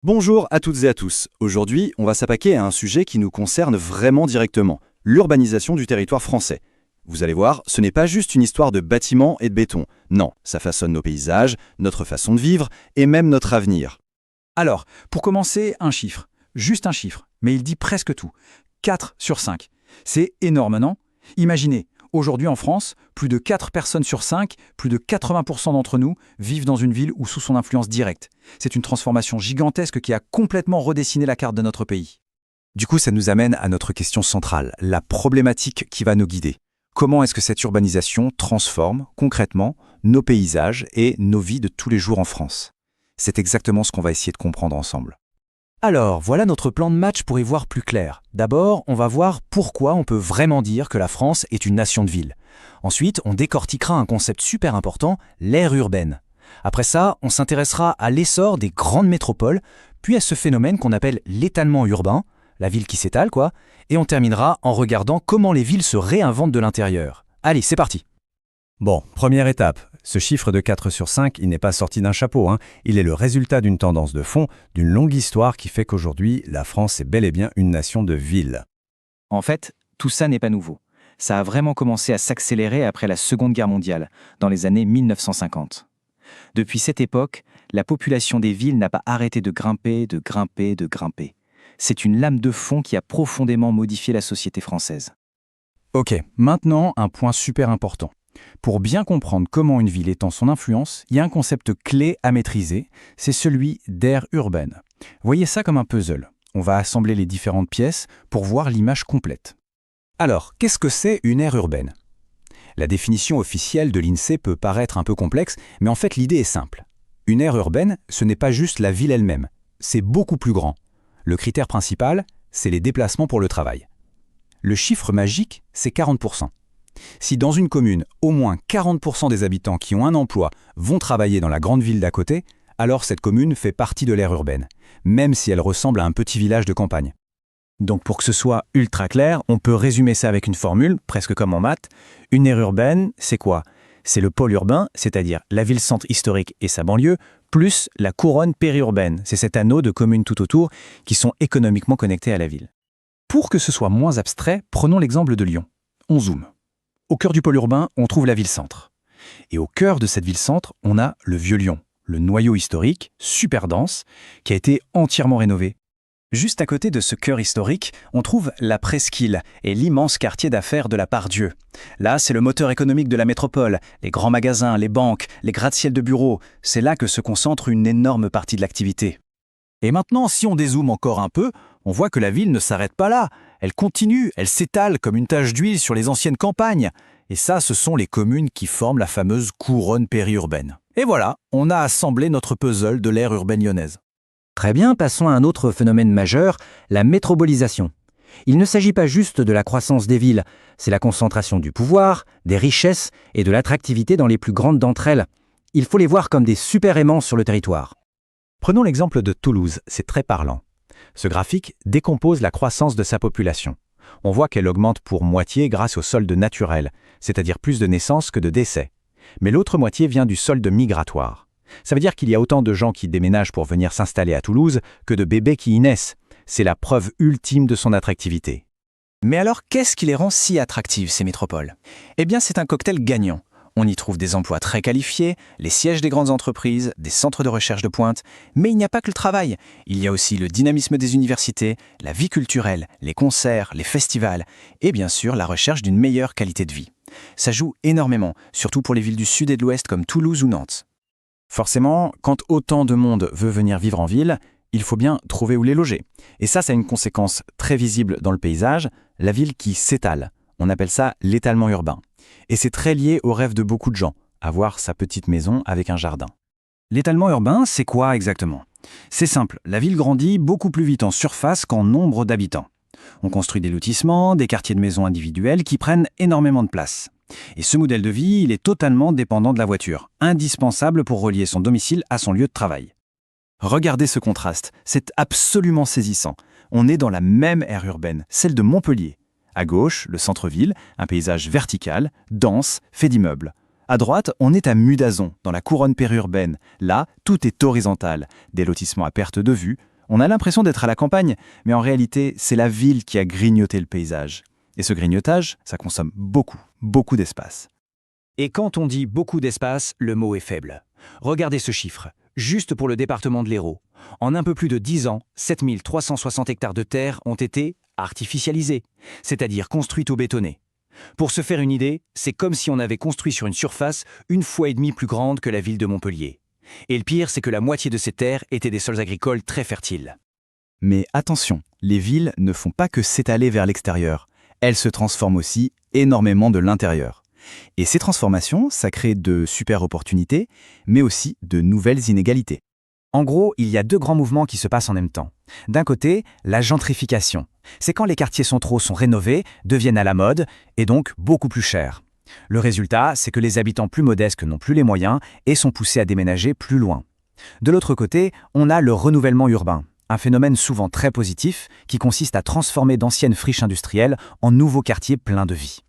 Bonjour à toutes et à tous. Aujourd'hui, on va s'attaquer à un sujet qui nous concerne vraiment directement, l'urbanisation du territoire français. Vous allez voir, ce n'est pas juste une histoire de bâtiments et de béton. Non, ça façonne nos paysages, notre façon de vivre et même notre avenir. Alors, pour commencer, un chiffre. Juste un chiffre, mais il dit presque tout. 4 sur 5. C'est énorme, non? Imaginez, aujourd'hui en France, plus de 4 personnes sur 5, plus de 80% d'entre nous, vivent dans une ville ou sous son influence directe. C'est une transformation gigantesque qui a complètement redessiné la carte de notre pays. Du coup, ça nous amène à notre question centrale, la problématique qui va nous guider. Comment est-ce que cette urbanisation transforme, concrètement, nos paysages et nos vies de tous les jours en France? C'est exactement ce qu'on va essayer de comprendre ensemble. Alors, voilà notre plan de match pour y voir plus clair. D'abord, on va voir pourquoi on peut vraiment dire que la France est une nation de villes. Ensuite, on décortiquera un concept super important, l'aire urbaine. Après ça, on s'intéressera à l'essor des grandes métropoles, puis à ce phénomène qu'on appelle l'étalement urbain, la ville qui s'étale quoi, et on terminera en regardant comment les villes se réinventent de l'intérieur. Allez, c'est parti. Bon, première étape. Ce chiffre de 4 sur 5, il n'est pas sorti d'un chapeau. Il est le résultat d'une tendance de fond, d'une longue histoire qui fait qu'aujourd'hui, la France est bel et bien une nation de villes. En fait, tout ça n'est pas nouveau. Ça a vraiment commencé à s'accélérer après la Seconde Guerre mondiale, dans les années 1950. Depuis cette époque, la population des villes n'a pas arrêté de grimper, de grimper, de grimper. C'est une lame de fond qui a profondément modifié la société française. Ok, maintenant un point super important. Pour bien comprendre comment une ville étend son influence, il y a un concept clé à maîtriser, c'est celui d'aire urbaine. Voyez ça comme un puzzle. On va assembler les différentes pièces pour voir l'image complète. Alors, qu'est-ce que c'est une aire urbaine? La définition officielle de l'INSEE peut paraître un peu complexe, mais en fait l'idée est simple. Une aire urbaine, ce n'est pas juste la ville elle-même, c'est beaucoup plus grand. Le critère principal, c'est les déplacements pour le travail. Le chiffre magique, c'est 40%. Si dans une commune, au moins 40% des habitants qui ont un emploi vont travailler dans la grande ville d'à côté, alors cette commune fait partie de l'aire urbaine, même si elle ressemble à un petit village de campagne. Donc pour que ce soit ultra clair, on peut résumer ça avec une formule, presque comme en maths. Une aire urbaine, c'est quoi? C'est le pôle urbain, c'est-à-dire la ville-centre historique et sa banlieue, plus la couronne périurbaine. C'est cet anneau de communes tout autour qui sont économiquement connectées à la ville. Pour que ce soit moins abstrait, prenons l'exemple de Lyon. On zoome. Au cœur du pôle urbain, on trouve la ville-centre. Et au cœur de cette ville-centre, on a le Vieux Lyon, le noyau historique, super dense, qui a été entièrement rénové. Juste à côté de ce cœur historique, on trouve la Presqu'île et l'immense quartier d'affaires de la Part-Dieu. Là, c'est le moteur économique de la métropole, les grands magasins, les banques, les gratte-ciel de bureaux. C'est là que se concentre une énorme partie de l'activité. Et maintenant, si on dézoome encore un peu, on voit que la ville ne s'arrête pas là. Elle continue, elle s'étale comme une tache d'huile sur les anciennes campagnes. Et ça, ce sont les communes qui forment la fameuse couronne périurbaine. Et voilà, on a assemblé notre puzzle de l'ère urbaine lyonnaise. Très bien, passons à un autre phénomène majeur, la métropolisation. Il ne s'agit pas juste de la croissance des villes, c'est la concentration du pouvoir, des richesses et de l'attractivité dans les plus grandes d'entre elles. Il faut les voir comme des super aimants sur le territoire. Prenons l'exemple de Toulouse, c'est très parlant. Ce graphique décompose la croissance de sa population. On voit qu'elle augmente pour moitié grâce au solde naturel, c'est-à-dire plus de naissances que de décès. Mais l'autre moitié vient du solde migratoire. Ça veut dire qu'il y a autant de gens qui déménagent pour venir s'installer à Toulouse que de bébés qui y naissent. C'est la preuve ultime de son attractivité. Mais alors, qu'est-ce qui les rend si attractives, ces métropoles? Eh bien, c'est un cocktail gagnant. On y trouve des emplois très qualifiés, les sièges des grandes entreprises, des centres de recherche de pointe. Mais il n'y a pas que le travail. Il y a aussi le dynamisme des universités, la vie culturelle, les concerts, les festivals et bien sûr la recherche d'une meilleure qualité de vie. Ça joue énormément, surtout pour les villes du sud et de l'ouest comme Toulouse ou Nantes. Forcément, quand autant de monde veut venir vivre en ville, il faut bien trouver où les loger. Et ça a une conséquence très visible dans le paysage, la ville qui s'étale. On appelle ça l'étalement urbain. Et c'est très lié au rêve de beaucoup de gens, avoir sa petite maison avec un jardin. L'étalement urbain, c'est quoi exactement? C'est simple, la ville grandit beaucoup plus vite en surface qu'en nombre d'habitants. On construit des lotissements, des quartiers de maisons individuels qui prennent énormément de place. Et ce modèle de vie, il est totalement dépendant de la voiture, indispensable pour relier son domicile à son lieu de travail. Regardez ce contraste, c'est absolument saisissant. On est dans la même aire urbaine, celle de Montpellier. À gauche, le centre-ville, un paysage vertical, dense, fait d'immeubles. À droite, on est à Mudazon, dans la couronne périurbaine. Là, tout est horizontal. Des lotissements à perte de vue, On a l'impression d'être à la campagne, mais en réalité, c'est la ville qui a grignoté le paysage. Et ce grignotage, ça consomme beaucoup d'espace. Et quand on dit beaucoup d'espace, le mot est faible. Regardez ce chiffre, juste pour le département de l'Hérault. En un peu plus de 10 ans, 7360 hectares de terre ont été artificialisés, c'est-à-dire construites ou bétonnées. Pour se faire une idée, c'est comme si on avait construit sur une surface 1,5 fois plus grande que la ville de Montpellier. Et le pire, c'est que la moitié de ces terres étaient des sols agricoles très fertiles. Mais attention, les villes ne font pas que s'étaler vers l'extérieur. Elles se transforment aussi énormément de l'intérieur. Et ces transformations, ça crée de super opportunités, mais aussi de nouvelles inégalités. En gros, il y a deux grands mouvements qui se passent en même temps. D'un côté, la gentrification. C'est quand les quartiers centraux sont rénovés, deviennent à la mode, et donc beaucoup plus chers. Le résultat, c'est que les habitants plus modestes n'ont plus les moyens et sont poussés à déménager plus loin. De l'autre côté, on a le renouvellement urbain, un phénomène souvent très positif qui consiste à transformer d'anciennes friches industrielles en nouveaux quartiers pleins de vie.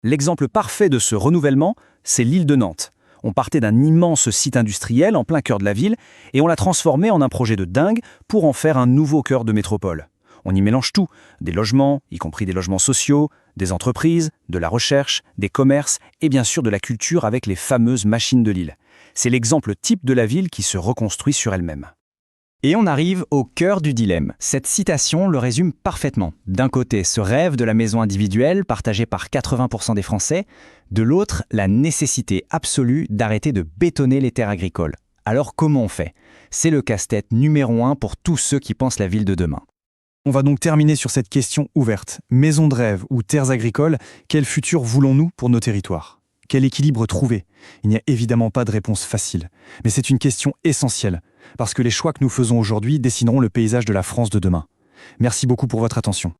L'exemple parfait de ce renouvellement, c'est l'île de Nantes. On partait d'un immense site industriel en plein cœur de la ville et on l'a transformé en un projet de dingue pour en faire un nouveau cœur de métropole. On y mélange tout, des logements, y compris des logements sociaux, des entreprises, de la recherche, des commerces et bien sûr de la culture avec les fameuses machines de l'île. C'est l'exemple type de la ville qui se reconstruit sur elle-même. Et on arrive au cœur du dilemme. Cette citation le résume parfaitement. D'un côté, ce rêve de la maison individuelle partagé par 80% des Français. De l'autre, la nécessité absolue d'arrêter de bétonner les terres agricoles. Alors comment on fait? C'est le casse-tête numéro 1 pour tous ceux qui pensent la ville de demain. On va donc terminer sur cette question ouverte. Maison de rêve ou terres agricoles, quel futur voulons-nous pour nos territoires? Quel équilibre trouver? Il n'y a évidemment pas de réponse facile, mais c'est une question essentielle, parce que les choix que nous faisons aujourd'hui dessineront le paysage de la France de demain. Merci beaucoup pour votre attention.